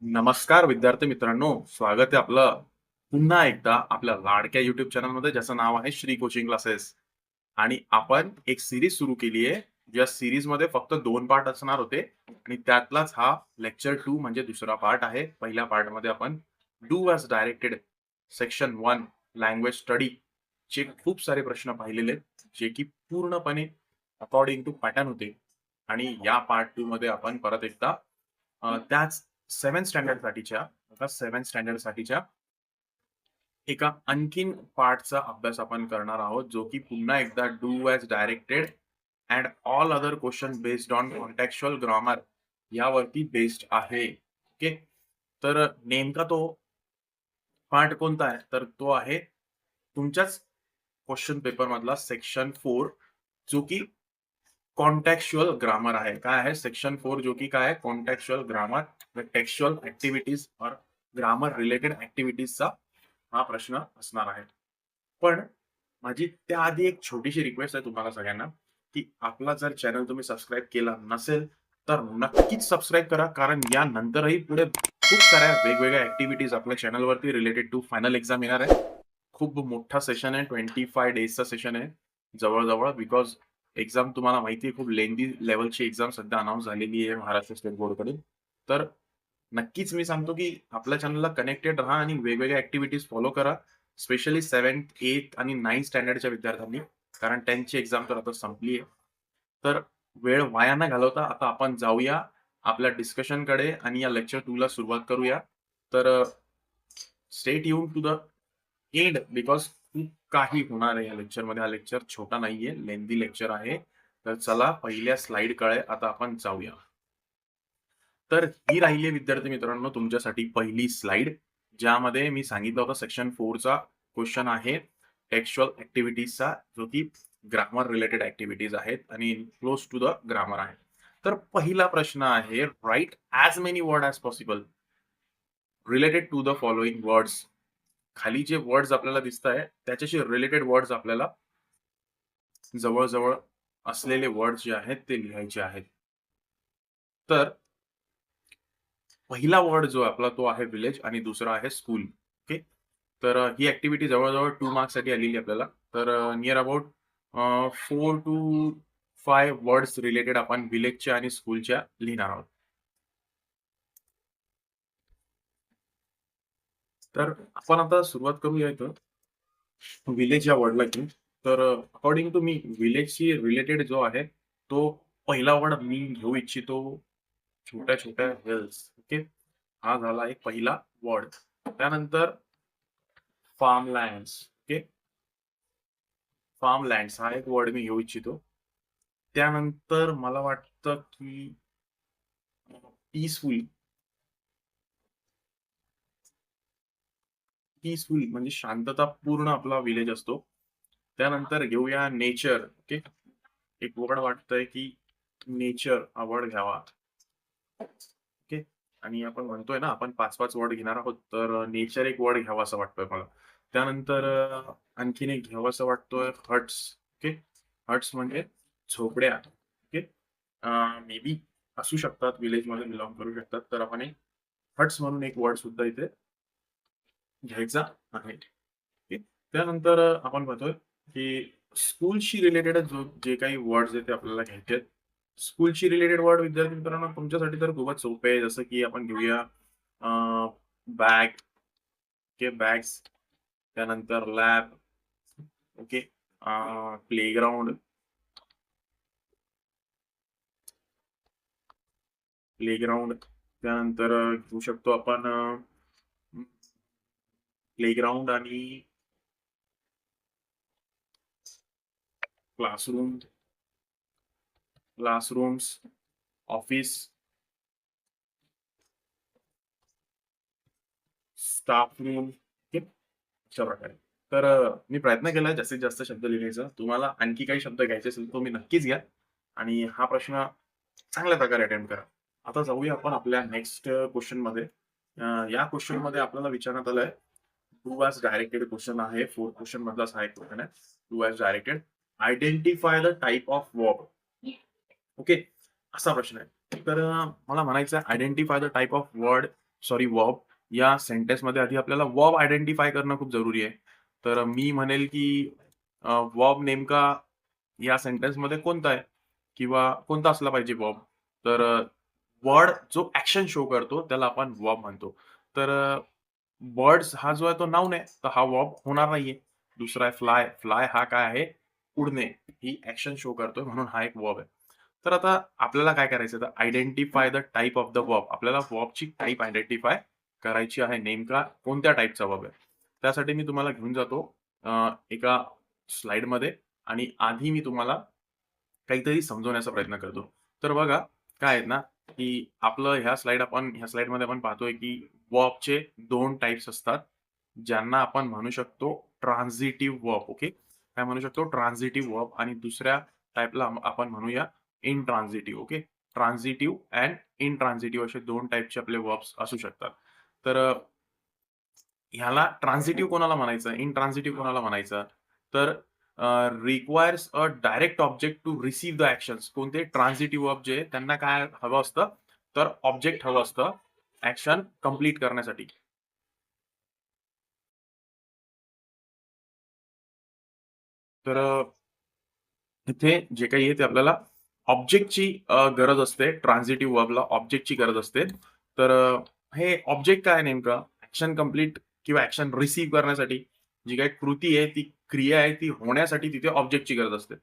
नमस्कार विद्यार्थी मित्रांनो, स्वागत आहे आपलं पुन्हा एकदा आपल्या लाडक्या YouTube चॅनलमध्ये ज्याचं नाव आहे श्री कोचिंग क्लासेस. आणि आपण एक सीरीज सुरू केली आहे. ज्या सीरीजमध्ये फक्त 2 पार्ट असणार होते आणि त्यातलाच हा लेक्चर 2 म्हणजे दुसरा पार्ट आहे. पहिल्या पार्टमध्ये आपण do as directed section 1 language study चे खूप सारे प्रश्न पाहिलेले आहेत, जे की पूर्णपणे अकॉर्डिंग टू पॅटर्न होते. आणि या पार्ट 2 मध्ये आपण परत एकदा त्याच 7th स्टँडर्ड साठीच्या एका आणखीन पार्टचा अभ्यास आपण करणार आहोत, जो की पुन्हा एकदा do as directed and all other question based on contextual grammar यावरती बेस्ड आहे. ओके. तर नेमका तो पार्ट कोणता आहे? तर तो आहे तुमच्याच क्वेश्चन पेपर मधला सेक्शन 4, जो की कॉन्टेक्स्चुअल ग्रामर आहे. काय आहे सेक्शन 4, जो की काय आहे कॉन्टेक्स्चुअल ग्रामर, टेक्स्चुअल ॲक्टिव्हिटीज और ग्रामर रिलेटेड ॲक्टिव्हिटीजचा हा प्रश्न असणार आहे. पण माझी त्याआधी एक छोटीशी रिक्वेस्ट आहे तुम्हाला सगळ्यांना, की आपला जर चॅनल तुम्ही सबस्क्राईब केला नसेल, तर नक्कीच सबस्क्राईब करा. कारण यानंतरही पुढे खूप साऱ्या वेगवेगळ्या ॲक्टिव्हिटीज आपल्या चॅनलवरती रिलेटेड टू फायनल एक्झाम येणार आहे. खूप मोठा सेशन आहे. 25 डेजचा सेशन आहे जवळ-जवळ. बिकॉज एक्झाम तुम्हाला माहिती आहे खूप लेंथी लेव्हलची एक्झाम सध्या अनाउन्स झालेली आहे महाराष्ट्र स्टेट बोर्डकडून. तर नक्कीच मी सांगतो, की आपल्या चॅनलला कनेक्टेड राहा आणि वेगवेगळ्या ॲक्टिव्हिटीज फॉलो करा. स्पेशली 7th, 8th आणि 9th स्टँडर्डच्या विद्यार्थ्यांनी. कारण त्यांची एक्झाम तर आता संपली आहे. तर वेळ वाया न घालवता आता आपण जाऊया आपल्या डिस्कशनकडे आणि या लेक्चर 2 ला सुरुवात करूया. तर stay tuned to the end because खूप काही होणार आहे या लेक्चरमध्ये. हा लेक्चर छोटा नाहीये, लेंथी लेक्चर आहे. तर चला पहिल्या स्लाइडकडे आता आपण जाऊया. तर ही राहिली आहे विद्यार्थी मित्रांनो तुमच्यासाठी पहिली स्लाइड, ज्यामध्ये मी सांगितलं होतं सेक्शन 4 चा क्वेश्चन आहे टेक्स्चुअल ॲक्टिव्हिटीजचा, जो की ग्रामर रिलेटेड ॲक्टिव्हिटीज आहेत आणि क्लोज टू द ग्रामर आहे. तर पहिला प्रश्न आहे write as many word as possible related to the following words. खाली जे वर्ड्स आपल्याला दिसताय त्याच्याशी रिलेटेड वर्ड्स आपल्याला जवळ-जवळ असलेले वर्ड्स जे आहेत ते लिहायचे आहेत. तर पहिला वर्ड जो आहे आपला तो आहे विलेज आणि दुसरा आहे स्कूल. ओके. तर ही ॲक्टिव्हिटी जवळ-जवळ 2 मार्क्ससाठी आलेली आहे आपल्याला. तर near about 4 to 5 words related आपण विलेजच्या आणि स्कूलच्या लिहिणार आहोत. तर आपण आता सुरुवात करूया इथं विलेज या वर्डला घेऊन. तर अकॉर्डिंग टू मी विलेजशी रिलेटेड जो आहे, तो पहिला वर्ड मी घेऊ इच्छितो छोट्या-छोट्या हिल्स. ओके. हा झाला एक पहिला वर्ड. त्यानंतर फार्मलँड्स. ओके. फार्मलँड्स हा एक वर्ड मी घेऊ इच्छितो. त्यानंतर मला वाटतं की पीसफुल. पीसफुल म्हणजे शांततापूर्ण आपला विलेज असतो. त्यानंतर घेऊया नेचर. ओके. एक वर्ड वाटतंय की नेचर हा वर्ड घ्यावा. ओके. आणि आपण म्हणतोय ना, आपण 5-5 वर्ड घेणार आहोत, तर नेचर एक वर्ड घ्यावा असं वाटतोय मला. त्यानंतर आणखीन एक घ्यावासा वाटतोय हट्स. ओके. हट्स म्हणजे झोपड्या. ओके. मे बी असू शकतात, विलेजमध्ये बिलॉन्ग करू शकतात. तर आपण एक हट्स म्हणून एक वर्ड सुद्धा इथे घ्यायचा आहे. ओके. त्यानंतर आपण म्हणतोय, की स्कूलशी रिलेटेड जे काही वर्ड्स आहेत ते आपल्याला घ्यायचे आहेत. स्कूलशी रिलेटेड वर्ड विद्यार्थी मित्रांनो तुमच्यासाठी तर खूपच सोपे आहे. जसं की आपण घेऊया बॅग. ओके. बॅग्स. त्यानंतर लॅब. ओके. प्लेग्राऊंड. प्लेग्राऊंड. त्यानंतर घेऊ शकतो आपण प्लेग्राऊंड आणि classroom, classrooms, office, staff room. Okay. अशा प्रकारे. तर मी प्रयत्न केलाय जास्तीत जास्त शब्द लिहायचा. तुम्हाला आणखी काही शब्द घ्यायचे असेल, तो मी नक्कीच घ्या आणि हा प्रश्न चांगल्या प्रकारे अटेम्प्ट करा. आता जाऊया आपण आपल्या नेक्स्ट क्वेशनमध्ये. या क्वेशनमध्ये आपल्याला विचारण्यात आलंय, टू ॲज डायरेक्टेड क्वेशन आहे. 4 क्वेशन मधलाच हा एक क्वेशन आहे. To as directed. Identify the type of verb. Okay. असा प्रश्न आहे. तर मला म्हणायचं आहे identify the type of word sorry verb या सेंटेन्समध्ये आधी आपल्याला वर्ब आयडेंटिफाय करणं खूप जरुरी आहे. तर मी म्हणेल की वर्ब नेमका या सेंटेन्समध्ये कोणता आहे? किंवा कोणता असला पाहिजे वर्ब? तर वर्ड जो ॲक्शन शो करतो त्याला आपण वर्ब म्हणतो. तर बर्ड्स हा जो आहे तो नाऊन आहे, तर हा वर्ब होणार नाहीये. दुसरा आहे फ्लाय. फ्लाय हा काय आहे? उडणे. ही ॲक्शन शो करतोय म्हणून हा एक वर्ब आहे. तर आता आपल्याला काय करायचं तर identify the type of the verb. आपल्याला वर्बची टाइप आयडेंटिफाय करायची आहे. नेमका कोणत्या टाइपचा वर्ब आहे. त्यासाठी मी तुम्हाला घेऊन जातो एका स्लाइडमध्ये आणि आधी मी तुम्हाला काहीतरी समजवण्याचा प्रयत्न करतो. तर बघा काय आहेत ना, की आपलं ह्या स्लाइडमध्ये आपण पाहतोय, की वर्बचे 2 टाइप्स असतात, ज्यांना आपण म्हणू शकतो ट्रान्झिटिव्ह वर्ब. ओके. काय म्हणू शकतो? ट्रान्झिटिव्ह वर्ब आणि दुसऱ्या टाइपला आपण म्हणूया इनट्रान्झिटिव्ह. ओके. ट्रान्झिटिव्ह अँड इनट्रान्झिटिव्ह असे 2 टाइपचे आपले वर्ब्स असू शकतात. तर ह्याला ट्रान्झिटिव्ह कोणाला म्हणायचं, इनट्रान्झिटिव्ह कोणाला म्हणायचं? तर requires a direct object to receive the actions. कोणते ट्रान्झिटिव्ह वर्ब जे त्यांना काय हवं असतं? तर ऑब्जेक्ट हवं असतं ॲक्शन कंप्लीट करण्यासाठी. तर इथे जे काही आहे ते आपल्याला ऑब्जेक्टची गरज असते. ट्रान्झिटिव्ह वर्बला ऑब्जेक्टची गरज असते. तर हे ऑब्जेक्ट काय आहे नेमकं? ॲक्शन कंप्लीट किंवा ॲक्शन रिसीव्ह करण्यासाठी जी काही कृती आहे, ती क्रिया आहे, ती होण्यासाठी तिथे ऑब्जेक्टची गरज असते.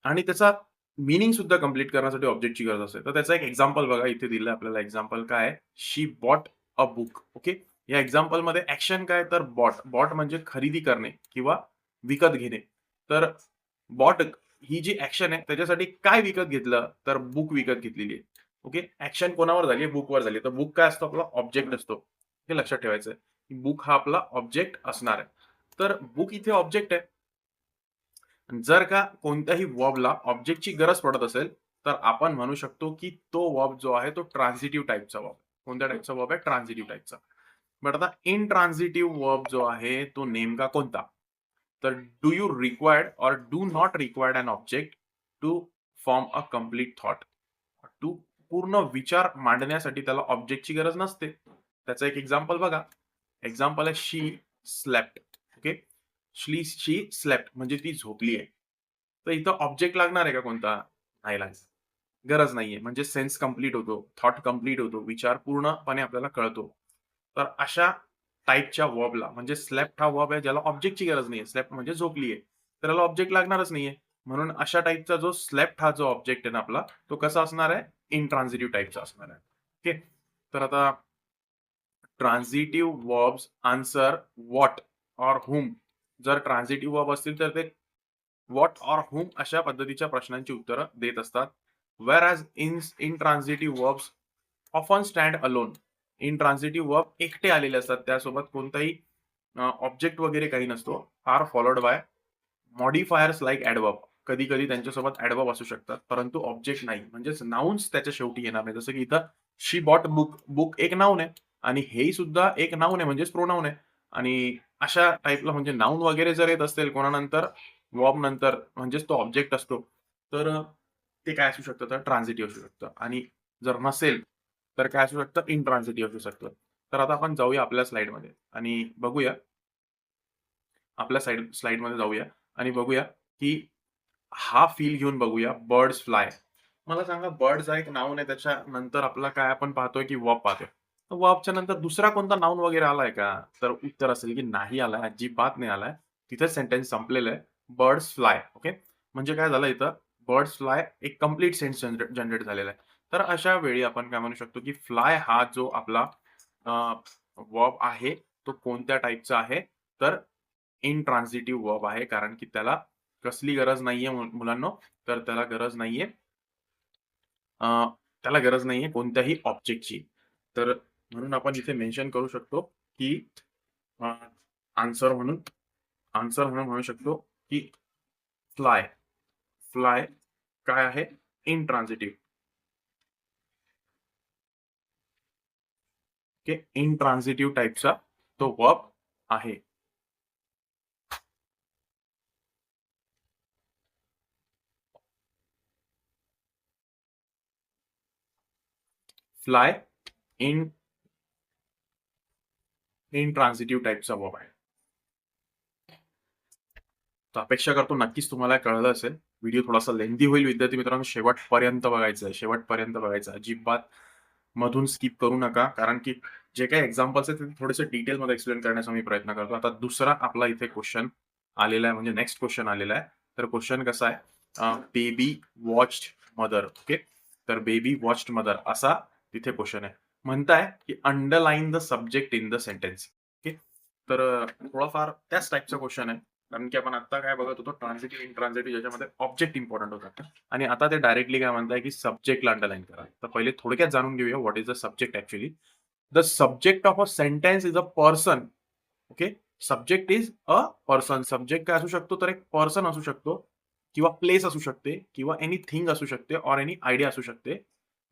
आणि त्याचा मीनिंग सुद्धा कंप्लीट करण्यासाठी ऑब्जेक्टची गरज असते. तर त्याचं एक एक्झाम्पल बघा इथे दिलंय आपल्याला एक्झाम्पल काय आहे? She bought a book. Okay. या एक्झाम्पलमध्ये ॲक्शन काय तर बॉट. बॉट म्हणजे खरेदी करणे किंवा विकत घेणे. तर बॉट ही जी ॲक्शन आहे त्याच्यासाठी काय विकत घेतलं? तर बुक विकत घेतलेली आहे. ओके. ॲक्शन कोणावर झाली आहे? बुकवर झाली आहे. तर बुक काय असतो? आपला ऑब्जेक्ट असतो. हे लक्षात ठेवायचं आहे. बुक हा आपला ऑब्जेक्ट असणार आहे. तर बुक इथे ऑब्जेक्ट आहे. जर का कोणत्याही वर्बला ऑब्जेक्टची गरज पडत असेल, तर आपण म्हणू शकतो, की तो वर्ब जो आहे तो ट्रान्झिटिव्ह टाइपचा वर्ब. कोणत्या टाइपचा वर्ब आहे? ट्रान्झिटिव्ह टाइपचा. बट आता इनट्रान्झिटिव्ह वर्ब जो आहे तो नेमका कोणता? तर do you required or do not required an object to form a complete thought. To पूर्ण विचार मांडण्यासाठी त्याला ऑब्जेक्टची गरज नसते. त्याचं एक एक्झाम्पल बघा. एक्झाम्पल आहे शी स्लेप्ट. ओके. शी स्लेप्ट म्हणजे ती झोपली आहे. तर इथं ऑब्जेक्ट लागणार आहे का कोणता? नाही लागणार. गरज नाहीये. म्हणजे सेन्स कंप्लीट होतो, थॉट कंप्लीट होतो, विचार पूर्णपणे आपल्याला कळतो. तर अशा टाइपच्या वर्बला म्हणजे स्लेप्ट हा वर्ब आहे ज्याला ऑब्जेक्टची गरज नाहीये. स्लेप्ट म्हणजे झोपली आहे. तर त्याला ऑब्जेक्ट लागणारच नाहीये. म्हणून अशा टाइपचा जो स्लेप्ट हा जो ऑब्जेक्ट आहे ना आपला, तो कसा असणार आहे? इनट्रान्झिटिव्ह टाइपचा असणार आहे. ओके. तर आता transitive verbs answer what or whom. जर ट्रान्झिटिव्ह वर्ब असतील तर ते व्हॉट ऑर व्हॉम अशा पद्धतीच्या प्रश्नांची उत्तरं देत असतात. Where intransitive verbs often stand alone. Intransitive verb एकटे आलेले असतात. त्यासोबत कोणताही ऑब्जेक्ट वगैरे काही नसतो. Are followed by modifiers like adverb. कधी-कधी त्यांच्यासोबत ॲडव्हर्ब असू शकतात, परंतु ऑब्जेक्ट नाही. म्हणजेच नाउन्स त्याच्या शेवटी येणार नाही. जसं की इथं शी बॉट बुक. बुक एक नाउन आहे आणि हेही सुद्धा एक नाउन आहे म्हणजेच प्रोनाउन आहे. आणि अशा टाइपला म्हणजे नाउन वगैरे जर येत असतील कोणानंतर, वर्ब नंतर म्हणजेच तो ऑब्जेक्ट असतो. तर ते काय असू शकतं तर ट्रान्झिटिव्ह असू शकतं आणि जर नसेल, तर काय असू शकतं इनट्रान्झिटिव्ह असू शकतं. तर आता आपण जाऊया आपल्या स्लाइडमध्ये आणि बघूया आपल्या स्लाइडमध्ये जाऊया आणि बघूया, की हा फील घेऊन बघूया बर्ड्स फ्लाय. मला सांगा बर्ड्स हा एक नाउन आहे त्याच्यानंतर आपला काय आपण पाहतोय, की वर्ब पाहतोय. तर वर्बच्या नंतर दुसरा कोणता नाउन वगैरे आलाय का? तर उत्तर असेल, की नाही आलाय, अजिबात नाही आलाय. तिथेच सेंटेन्स संपलेलं आहे. Birds fly. ओके. म्हणजे काय झालं इथं बर्ड्स फ्लाय एक कंप्लीट सेन्स जनरेट झालेला आहे. तर अशा वेळी आपण काय म्हणू शकतो, की फ्लाय हा जो आपला वर्ब आहे, तो कोणत्या टाइपचा आहे? तर इनट्रान्झिटिव्ह वर्ब आहे. कारण की त्याला कसली गरज नाहीये मुलांनो, तर अ, त्याला गरज नाहीये कोणत्याही ऑब्जेक्टची. तर म्हणून आपण इथे मेन्शन करू शकतो, की अ, आन्सर म्हणून म्हणू शकतो, की फ्लाय. फ्लाय काय आहे? इनट्रान्झिटिव्ह. ओके. इनट्रान्झिटिव्ह टाइपचा तो वर्ब आहे. फ्लाय इंट्रान्झिटिव्ह टाईपचा वर्ब आहे. तर अपेक्षा करतो नक्कीच तुम्हाला कळलं असेल. व्हिडिओ थोडासा लेंथी होईल विद्यार्थी मित्रांनो, शेवटपर्यंत बघायचं आहे. शेवटपर्यंत बघायचं आहे. अजिबात मधून स्किप करू नका. कारण की जे काही एक्झाम्पल्स आहेत ते थोडेसे डिटेलमध्ये एक्सप्लेन करण्याचा मी प्रयत्न करतो. आता दुसरा आपला इथे क्वेश्चन आलेला आहे, म्हणजे नेक्स्ट क्वेश्चन आलेला आहे. तर क्वेश्चन कसा आहे, बेबी वॉच्ड मदर. ओके, तर बेबी वॉच्ड मदर असा तिथे क्वेश्चन आहे. म्हणताय की underline the subject in the sentence. Okay, तर थोडाफार त्याच टाईपचा क्वेश्चन आहे. कारण की आपण आता काय बघत होतो, ट्रान्झिटिव्ह इंट्रान्झिटिव्ह ज्याच्यामध्ये ऑब्जेक्ट इम्पॉर्टंट होता, आणि आता ते डायरेक्टली काय म्हणताय की सब्जेक्टला अंडरलाईन करा. तर पहिले थोडक्यात जाणून घेऊया what is the subject actually. The subject of a sentence is a person. Okay, subject is a person. Subject काय असू शकतो, तर एक पर्सन असू शकतो, किंवा प्लेस असू शकते, किंवा एनी थिंग असू शकते, ऑर एनी आयडिया असू शकते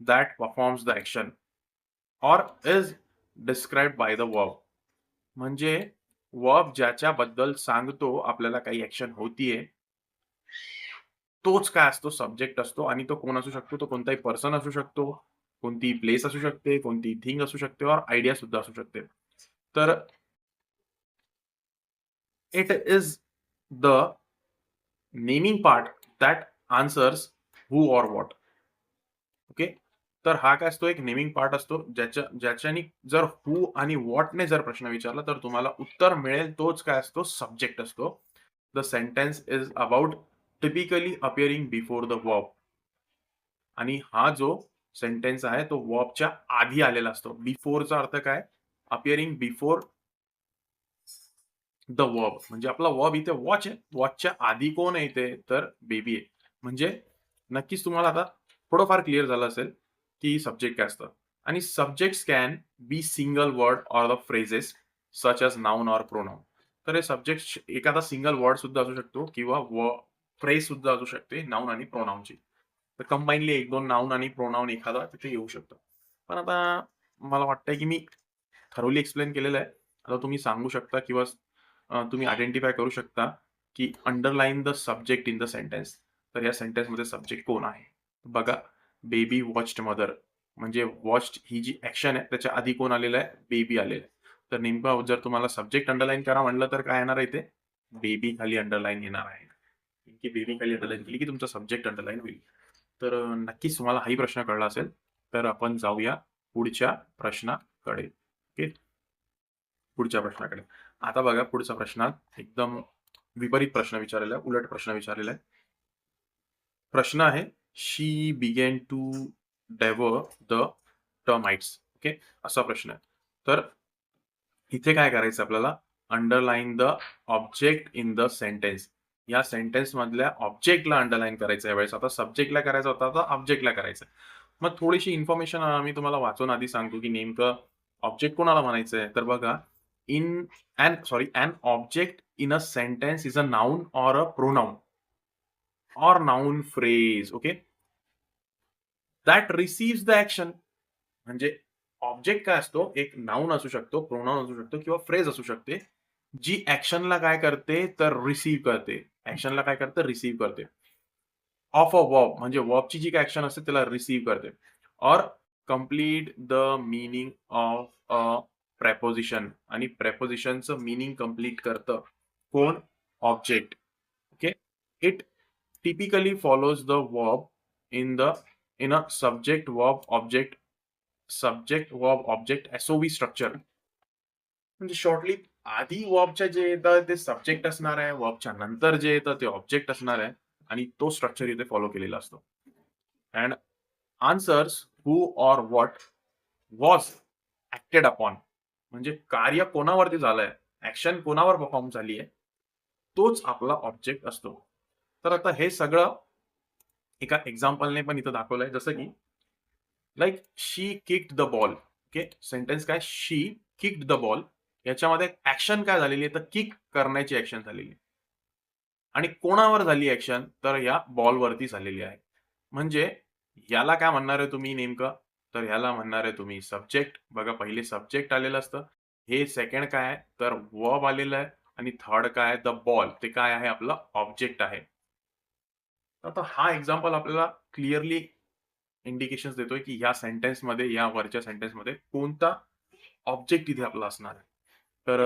that performs the action or is described by the verb. म्हणजे वर्ब ज्याच्याबद्दल सांगतो आपल्याला काही ऍक्शन होतीये, तोच काय असतो, सब्जेक्ट असतो. आणि तो कोण असू शकतो, तो कोणताही पर्सन असू शकतो, कोणतीही प्लेस असू शकते, कोणतीही थिंग असू शकते, और आयडिया सुद्धा असू शकते. तर it is the naming part that answers who or what. Okay, तर हा काय असतो, एक नेमिंग पार्ट असतो, ज्याच्याने जर हू आणि व्हॉटने जर प्रश्न विचारला तर तुम्हाला उत्तर मिळेल, तोच काय असतो, सब्जेक्ट असतो. The sentence is about typically appearing before the verb. आणि हा जो सेंटेन्स आहे तो वर्बच्या आधी आलेला असतो. बिफोरचा अर्थ काय, अपिअरिंग बिफोर द वर्ब. म्हणजे आपला वर्ब इथे वॉच आहे. वॉचच्या आधी कोण आहे इथे, तर बेबी आहे. म्हणजे नक्कीच तुम्हाला आता थोडंफार क्लिअर झालं असेल की सब्जेक्ट काय असतं. आणि subjects can be single word or the phrases such as noun or pronoun. तर हे सब्जेक्ट एखादा सिंगल वर्ड सुद्धा असू शकतो, किंवा फ्रेज सुद्धा असू शकते नाउन आणि प्रोनाउनची. तर कंबाईनली एक दोन नाउन आणि प्रोनाउन एखादा तिथे येऊ शकतो. पण आता मला वाटतंय की मी थरोली एक्सप्लेन केलेलं आहे. आता तुम्ही सांगू शकता, किंवा तुम्ही आयडेंटिफाय करू शकता की underline the subject in the sentence. तर या सेंटेन्समध्ये सब्जेक्ट कोण आहे. बघा, बेबी वॉच्ड मदर, म्हणजे वॉच्ड ही जी ऍक्शन आहे त्याच्या आधी कोण आलेलं आहे, बेबी आलेलं आहे. तर नेमकं जर तुम्हाला सब्जेक्ट अंडरलाईन करा म्हटलं तर काय येणार आहे इथे, बेबी खाली अंडरलाईन येणार आहे. की बेबी खाली अंडरलाईन केली की तुमचा सब्जेक्ट अंडरलाईन होईल. तर नक्कीच तुम्हाला हाही प्रश्न कळला असेल. तर आपण जाऊया पुढच्या प्रश्नाकडे. ओके, पुढच्या प्रश्नाकडे. आता बघा, पुढच्या प्रश्नात एकदम विपरीत प्रश्न विचारलेला आहे, उलट प्रश्न विचारलेला आहे. प्रश्न आहे, she began to devour the termites. Okay, असा प्रश्न आहे. तर इथे काय करायचं आपल्याला, underline the object in the sentence. या सेंटेन्स मधल्या ऑब्जेक्टला अंडरलाईन करायचं यावेळेस. आता सब्जेक्टला करायचं होता, आता ऑब्जेक्टला करायचं. मग थोडीशी इन्फॉर्मेशन मी तुम्हाला वाचून आधी सांगतो की नेमकं ऑब्जेक्ट कोणाला म्हणायचंय. तर बघा, in an object in a sentence is a noun or a pronoun or noun phrase. Okay, that receives the action. म्हणजे ऑब्जेक्ट काय असतो, एक नाउन असू शकतो, प्रोनाउन असू शकतो, किंवा फ्रेज असू शकते, जी ऍक्शनला काय करते, तर रिसीव्ह करते. ऍक्शनला काय करते, रिसीव्ह करते. ऑफ अ वर्ब, म्हणजे वर्बची जी काही ऍक्शन असते त्याला रिसीव्ह करते. Or complete the meaning of a preposition. आणि प्रेपोजिशनचं मीनिंग कंप्लीट करतं कोण, object. Okay, it typically follows the verb in the in a subject verb object SOV structure. म्हणजे शॉर्टली, आधी वर्बच्या जे येतं ते सब्जेक्ट असणार आहे, वर्बच्या नंतर जे येतं ते ऑब्जेक्ट असणार आहे, आणि तो स्ट्रक्चर इथे फॉलो केलेला असतो. And answers who or what was acted upon. म्हणजे कार्य कोणावरती झालंय, ऍक्शन कोणावर परफॉर्म झाली आहे, तोच आपला ऑब्जेक्ट असतो. तर आता हे सगळं एका एक्झाम्पलने पण इथं दाखवलंय, जसं की like she kicked the ball. Okay, sentence काय, शी किक्ड द बॉल. याच्यामध्ये ऍक्शन काय झालेली आहे, तर किक करण्याची ऍक्शन झालेली आहे. आणि कोणावर झाली ऍक्शन, तर या बॉलवरती झालेली आहे. म्हणजे याला काय म्हणणार आहे तुम्ही नेमकं, तर ह्याला म्हणणार आहे तुम्ही सब्जेक्ट. बघा, पहिले सब्जेक्ट आलेलं असतं, हे सेकंड काय आहे, तर वर्ब आलेलं आहे, आणि थर्ड काय आहे, द बॉल, ते काय आहे, आपलं ऑब्जेक्ट आहे. आता हा एक्झाम्पल आपल्याला क्लिअरली इंडिकेशन्स देतोय की या सेंटेन्समध्ये, या वरच्या सेंटेन्समध्ये कोणता ऑब्जेक्ट इथे आपला असणार आहे. तर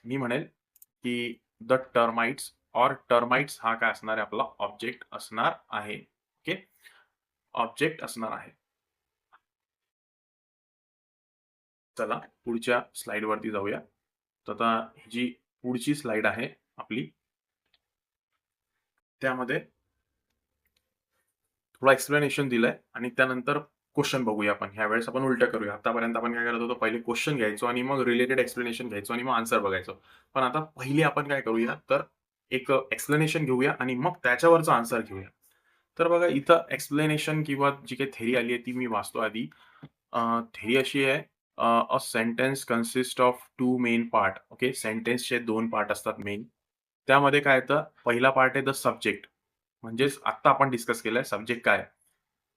मी म्हणेल की द टर्माइट्स टर्माइट्स हा काय असणार आहे, आपला ऑब्जेक्ट असणार आहे. ओके, ऑब्जेक्ट असणार आहे. चला पुढच्या स्लाइड वरती जाऊया. तर आता ही जी पुढची स्लाइड आहे आपली, त्यामध्ये थोडा एक्सप्लेनेशन दिलंय आणि त्यानंतर क्वेश्चन बघूया आपण. ह्यावेळेस आपण उलटं करूया. आतापर्यंत आपण काय करत होतो, पहिले क्वेश्चन घ्यायचो आणि मग रिलेटेड एक्सप्लेनेशन घ्यायचो आणि मग आन्सर बघायचो. पण आता पहिले आपण काय करूया, तर एक एक्सप्लेनेशन घेऊया आणि मग त्याच्यावरचा आन्सर घेऊया. तर बघा इथं एक्सप्लेनेशन किंवा जी काही थेरी आली आहे ती मी वाचतो आधी. थेरी अशी आहे, a sentence consist of 2 main part. Okay, सेंटेन्सचे 2 पार्ट असतात मेन. त्यामध्ये काय येतं, पहिला पार्ट आहे द सब्जेक्ट. म्हणजेच आत्ता आपण डिस्कस केलंय सब्जेक्ट काय आहे.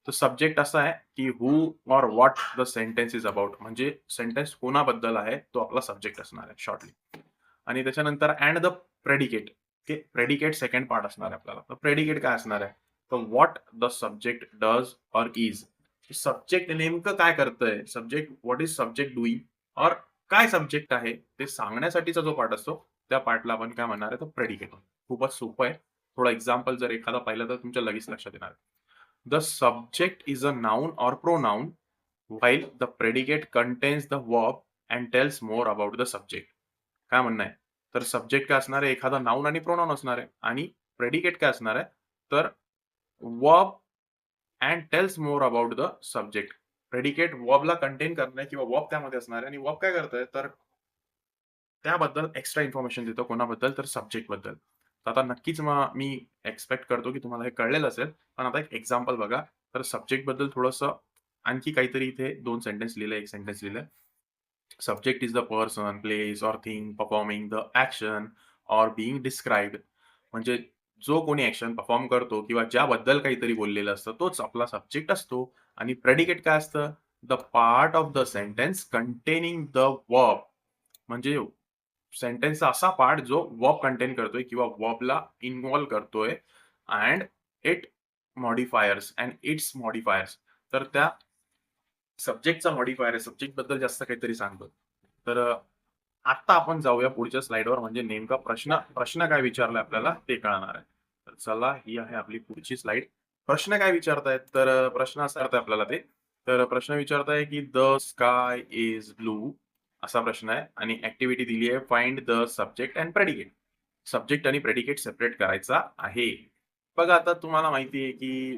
तो सब्जेक्ट असा आहे, की who or what the sentence is about. म्हणजे सेंटेन्स कोणाबद्दल आहे, तो आपला सब्जेक्ट असणार आहे शॉर्टली. आणि त्याच्यानंतर and the predicate. Okay, predicate second part असणार आहे आपल्याला. तर प्रेडिकेट काय असणार आहे, तर what the subject does or is. Subject नेमकं काय करतंय, subject what is subject doing, or काय सब्जेक्ट आहे ते सांगण्यासाठीचा जो पार्ट असतो, त्या पार्टला आपण काय म्हणणार आहे, तर प्रेडिकेट. खूपच सोपं आहे. थोडं एक्झाम्पल जर एखादा पाहिलं तर तुमच्या लगेच लक्षात येणार आहे. The subject is a noun और pronoun while the predicate contains the verb and tells more about the subject. काय म्हणणं आहे, तर सब्जेक्ट काय असणार आहे, एखादा नाउन आणि प्रोनाउन असणार आहे आणि प्रेडिकेट काय असणार आहे, तर verb and tells more about the subject. Predicate वर्बला कंटेन करणार आहे किंवा वर्ब त्यामध्ये असणार आहे आणि वर्ब काय करतंय, तर त्याबद्दल एक्स्ट्रा इन्फॉर्मेशन देतो. कोणाबद्दल, तर सब्जेक्ट बद्दल. तर आता नक्कीच मग मी एक्स्पेक्ट करतो की तुम्हाला हे कळलेलं असेल. पण आता एक एक्झाम्पल बघा. तर सब्जेक्ट बद्दल थोडंसं आणखी काहीतरी इथे 2 सेंटेन्स लिहिलंय, 1 सेंटेन्स लिहिलंय. Subject is the person, place और थिंग परफॉर्मिंग द ॲक्शन और बीइंग डिस्क्राइब्ड. म्हणजे जो कोणी ॲक्शन परफॉर्म करतो किंवा ज्याबद्दल काहीतरी बोललेलं असतं, तोच आपला सब्जेक्ट असतो. आणि प्रेडिकेट काय असतं? The part of the sentence containing the verb. म्हणजे सेंटेन्सचा असा पार्ट जो वर्ब कंटेन करतोय किंवा वर्बला इन्व्हॉल्व करतोय and it modifiers and it's modifiers. तर त्या सब्जेक्टचा मॉडिफायर आहे. सब्जेक्टबद्दल जास्त काहीतरी सांगतो. तर आत्ता आपण जाऊया पुढच्या स्लाइडवर, म्हणजे नेमका प्रश्न प्रश्न काय विचारलाय आपल्याला ते कळणार आहे. तर चला, ही आहे आपली पुढची स्लाइड. प्रश्न काय विचारतायत, तर प्रश्न असा विचारताय आपल्याला ते. तर प्रश्न विचारताय की द स्काय इज ब्लू, असा प्रश्न आहे आणि ॲक्टिव्हिटी दिली आहे, find the subject and predicate. Subject आणि प्रेडिकेट सेपरेट करायचा आहे. बघा आता तुम्हाला माहिती आहे की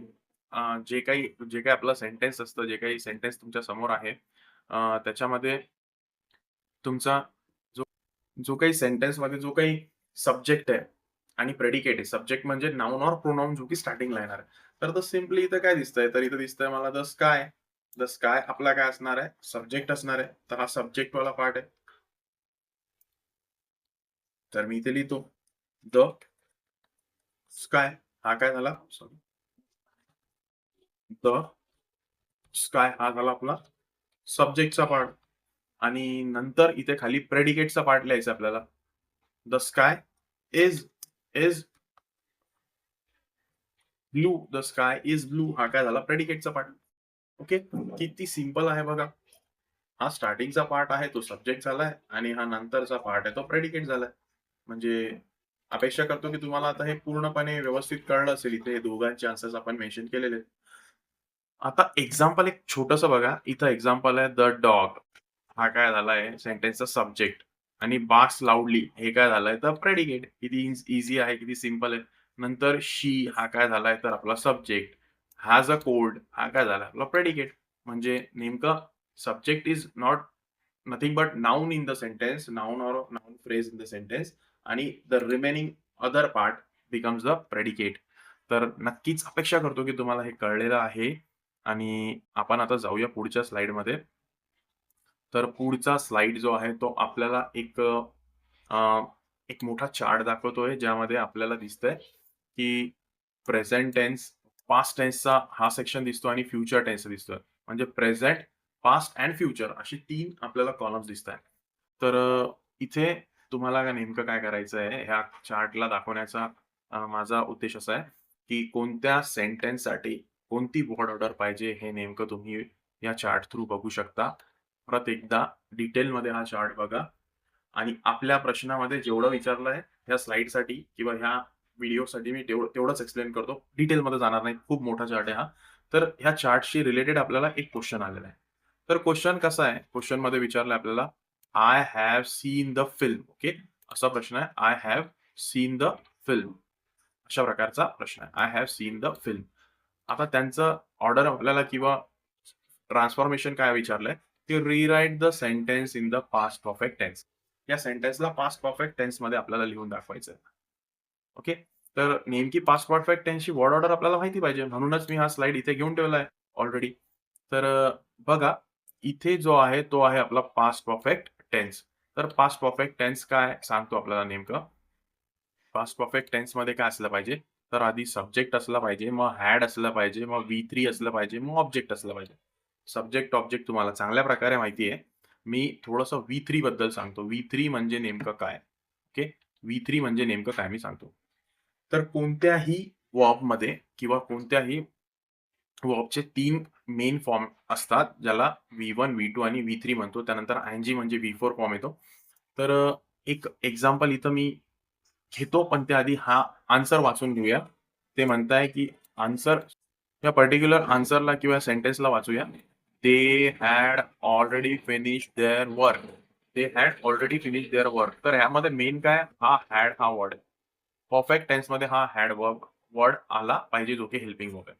जे काही आपलं सेंटेन्स असतं, जे काही सेंटेन्स तुमच्या समोर आहे, त्याच्यामध्ये तुमचा जो जो काही सेंटेन्समध्ये जो काही सब्जेक्ट आहे आणि प्रेडिकेट आहे. सब्जेक्ट म्हणजे नाउन ऑर प्रोनाउन जो की स्टार्टिंगला येणार आहे. तर सिम्पली इथं काय दिसतंय, तर इथं दिसतंय मला द स्काय. द स्काय आपला काय असणार आहे, सब्जेक्ट असणार आहे. तर हा सब्जेक्ट वाला पार्ट आहे. तर मी इथे लिहितो द स्काय. हा काय झाला, सॉरी, द स्काय हा झाला आपला सब्जेक्टचा पार्ट. आणि नंतर इथे खाली प्रेडिकेटचा पार्ट लिहायचा आपल्याला. The sky is is blue. The sky is blue हा काय झाला, प्रेडिकेटचा पार्ट. ओके, किती सिंपल आहे बघा. हा स्टार्टिंगचा पार्ट आहे तो सब्जेक्ट झालाय आणि हा नंतरचा पार्ट आहे तो प्रेडिकेट झालाय. म्हणजे अपेक्षा करतो की तुम्हाला आता हे पूर्णपणे व्यवस्थित कळलं असेल. इथे हे दोघांचे आन्सर्स आपण मेन्शन केलेले आहेत. आता एक्झाम्पल एक छोटंसं बघा. इथं एक्झाम्पल आहे द डॉग. हा काय झालाय, सेंटेन्सचा सब्जेक्ट. आणि बार्क्स लाउडली हे काय झालंय, तर प्रेडिकेट. किती ईझी आहे, किती सिंपल आहे. नंतर शी हा काय झालाय, तर आपला सब्जेक्ट. हॅज अ कोल्ड हा काय झाला, आपला प्रेडिकेट. म्हणजे नेमकं subject is not nothing but noun in the sentence, noun or noun phrase in the sentence, आणि the remaining other part becomes the predicate. तर नक्कीच अपेक्षा करतो की तुम्हाला हे कळलेलं आहे आणि आपण आता जाऊया पुढच्या स्लाइडमध्ये. तर पुढचा स्लाइड जो आहे तो आपल्याला अ, एक मोठा चार्ट दाखवतोय, ज्यामध्ये आपल्याला दिसतंय की प्रेझेंट टेन्स, पास्ट टेन्सचा हा सेक्शन दिसतो आणि फ्युचर टेन्स दिसतोय. म्हणजे प्रेझेंट, पास्ट अँड फ्युचर अशी 3 आपल्याला कॉलम्स दिसतायत. तर इथे तुम्हाला नेमकं काय करायचं आहे, ह्या चार्टला दाखवण्याचा माझा उद्देश असा आहे, की कोणत्या सेंटेन्ससाठी कोणती वर्ड ऑर्डर पाहिजे हे नेमकं तुम्ही या चार्ट थ्रू बघू शकता. परत एकदा डिटेलमध्ये हा चार्ट बघा. आणि आपल्या प्रश्नामध्ये जेवढं विचारलं आहे, ह्या स्लाइडसाठी किंवा ह्या व्हिडिओसाठी मी तेवढंच एक्सप्लेन करतो. डिटेलमध्ये जाणार नाही. खूप मोठा चार्ट आहे हा. तर ह्या चार्टशी रिलेटेड आपल्याला एक क्वेशन आलेला आहे. तर क्वेशन कसा आहे? क्वेशनमध्ये विचारलं आपल्याला, I have seen the film. Okay. असा प्रश्न आहे. I have seen the film. अशा प्रकारचा प्रश्न आहे. I have seen the film. आता त्यांचं ऑर्डर आपल्याला किंवा ट्रान्सफॉर्मेशन काय विचारलंय, की rewrite the sentence in the past perfect tense. या सेंटेन्सला पास्ट परफेक्ट टेन्समध्ये आपल्याला लिहून दाखवायचं आहे. ओके. तर नेमकी पास्ट परफेक्ट टेन्सची वर्ड ऑर्डर आपल्याला माहिती पाहिजे. म्हणूनच मी हा स्लाइड इथे घेऊन ठेवला आहे ऑलरेडी. तर बघा, इथे जो आहे तो आहे आपला पास्ट परफेक्ट टेन्स. तर पास्ट परफेक्ट टेन्स काय सांगतो आपल्याला नेमकं. पास्ट परफेक्ट टेन्समध्ये काय असलं पाहिजे, तर आधी सब्जेक्ट असला पाहिजे, मग हॅड असलं पाहिजे, मग V3 असलं पाहिजे, मग ऑब्जेक्ट असलं पाहिजे. सब्जेक्ट, ऑब्जेक्ट तुम्हाला चांगल्या प्रकारे माहिती आहे. मी थोडंसं V3 बद्दल सांगतो. V3 म्हणजे नेमकं काय? ओके. V3 म्हणजे नेमकं काय मी सांगतो. तर कोणत्याही वर्बमध्ये किंवा कोणत्याही वर्बचे 3 मेन फॉर्म असतात, ज्याला V1, V2 आणि V3 म्हणतो. त्यानंतर आयएनजी म्हणजे V4 फॉर्म येतो. तर एक एक्झाम्पल इथं मी घेतो, पण त्याआधी हा आन्सर वाचून घेऊया. ते म्हणताय, की आन्सर या पर्टिक्युलर आन्सरला किंवा सेंटेन्सला वाचूया. They had already finished their work. They had already finished their work. तर ह्यामध्ये मेन काय? हा हॅड हा वर्ड आहे. परफेक्ट टेन्समध्ये हा हॅड वर्ड आला पाहिजे, जो की हेल्पिंग वर्ब आहे.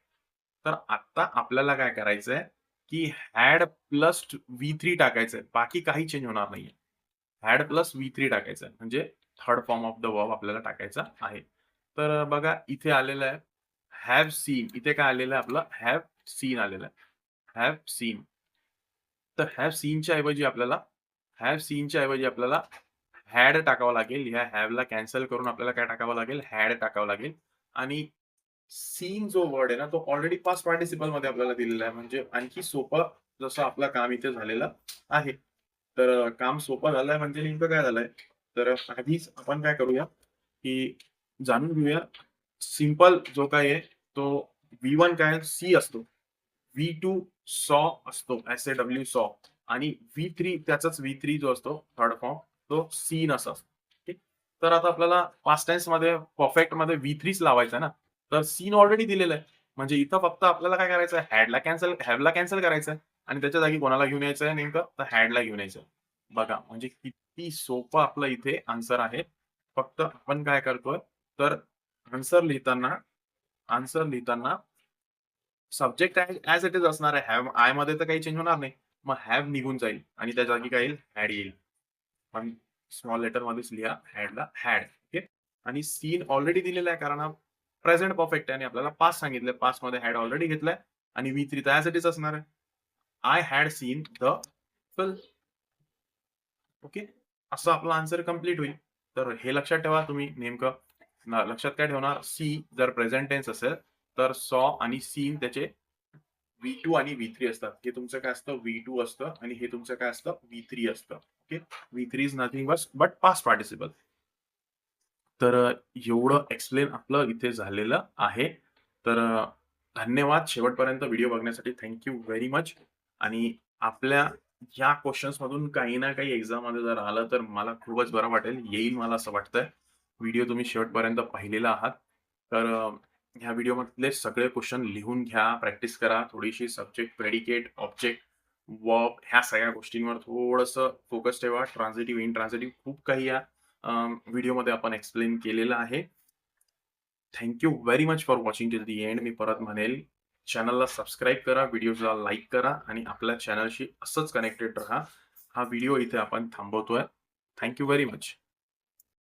तर आता आपल्याला काय करायचंय, की हॅड प्लस V3 टाकायचंय. बाकी काही चेंज होणार नाहीये. हॅड प्लस V3 टाकायचं आहे. म्हणजे third form of the verb आपल्याला टाकायचा आहे. तर बघा इथे आलेलं आहे हॅव सीन. इथे काय आलेलं आहे आपलं हॅव सीन आलेलं आहे. Have seen. तर हॅव सीनच्या ऐवजी आपल्याला हॅड टाकावं लागेल. ह्या हॅवला कॅन्सल करून आपल्याला काय टाकावं लागेल? हॅड टाकावं लागेल. आणि सीन जो वर्ड आहे ना, तो ऑलरेडी पास्ट पार्टिसिपलमध्ये आपल्याला दिलेला आहे. म्हणजे आणखी सोपं जसं आपलं काम इथे झालेलं आहे. तर काम सोपं झालंय म्हणजे नेमकं काय झालंय? तर आधीच आपण काय करूया, की जाणून घेऊया. सिंपल जो काही आहे तो V1 काय सी असतो. V2 सॉ असतो. SAW सॉ आणि V3 त्याचाच V3 जो असतो थर्ड फॉर्म तो सीन असा असतो. ठीक. तर आता आपल्याला पास्ट टेन्समध्ये परफेक्टमध्ये V3च लावायचा आहे ना. तर सीन ऑलरेडी दिलेलं आहे. म्हणजे इथं फक्त आपल्याला काय करायचं आहे हॅवला कॅन्सल करायचं आहे आणि त्याच्या जागी कोणाला घेऊन यायचं आहे नेमकं? तर हॅडला घेऊन यायचं आहे. बघा म्हणजे किती सोपं आपलं इथे आन्सर आहे. फक्त आपण काय करतोय, तर आन्सर लिहिताना आन्सर लिहिताना सब्जेक्ट ॲज इट इज असणार आहे. हॅव आयमध्ये तर काही चेंज होणार नाही. मग हॅव निघून जाईल आणि त्या जागी काय येईल? हॅड येईल. पण स्मॉल लेटरमध्येच लिहा हॅडला हॅड. ओके. आणि सीन ऑलरेडी दिलेला आहे कारण हा प्रेझेंट परफेक्ट आहे आणि आपल्याला पास्ट सांगितलंय. पास्टमध्ये हॅड ऑलरेडी घेतलाय आणि V3 तर ॲज इट इज असणार आहे. I had seen the film. Okay. असं आपला आन्सर कंप्लीट होईल. तर हे लक्षात ठेवा तुम्ही नेमकं लक्षात काय ठेवणार? सी जर प्रेझेंट टेन्स असेल, तर सॉ आणि सीन त्याचे V2 आणि V3 असतात. हे तुमचं काय असतं? V2 असतं आणि हे तुमचं काय असतं? V3 असतं. Okay. V3 is nothing but past participle. तर एवढं एक्सप्लेन आपलं इथे झालेलं आहे. तर धन्यवाद शेवटपर्यंत व्हिडिओ बघण्यासाठी. Thank you very much. आणि आपल्या ह्या क्वेशन्समधून काही ना काही एक्झाममध्ये जर आलं, तर मला खूपच बरं वाटेल. येईल मला असं वाटतंय. व्हिडिओ तुम्ही शेवटपर्यंत पाहिलेला आहात. तर ह्या व्हिडिओमधले सगळे क्वेशन लिहून घ्या, प्रॅक्टिस करा. थोडीशी सब्जेक्ट, प्रेडिकेट, ऑब्जेक्ट, वर्ब ह्या सगळ्या गोष्टींवर थोडंसं फोकस ठेवा. ट्रान्झिटिव्ह, इनट्रान्झिटिव्ह खूप काही या व्हिडिओमध्ये आपण एक्सप्लेन केलेलं आहे. Thank you very much for watching till the end. मी परत म्हणेल, चॅनलला सबस्क्राईब करा, व्हिडिओला लाईक करा आणि आपल्या चॅनलशी असंच कनेक्टेड राहा. हा व्हिडिओ इथे आपण थांबवतोय. Thank you very much.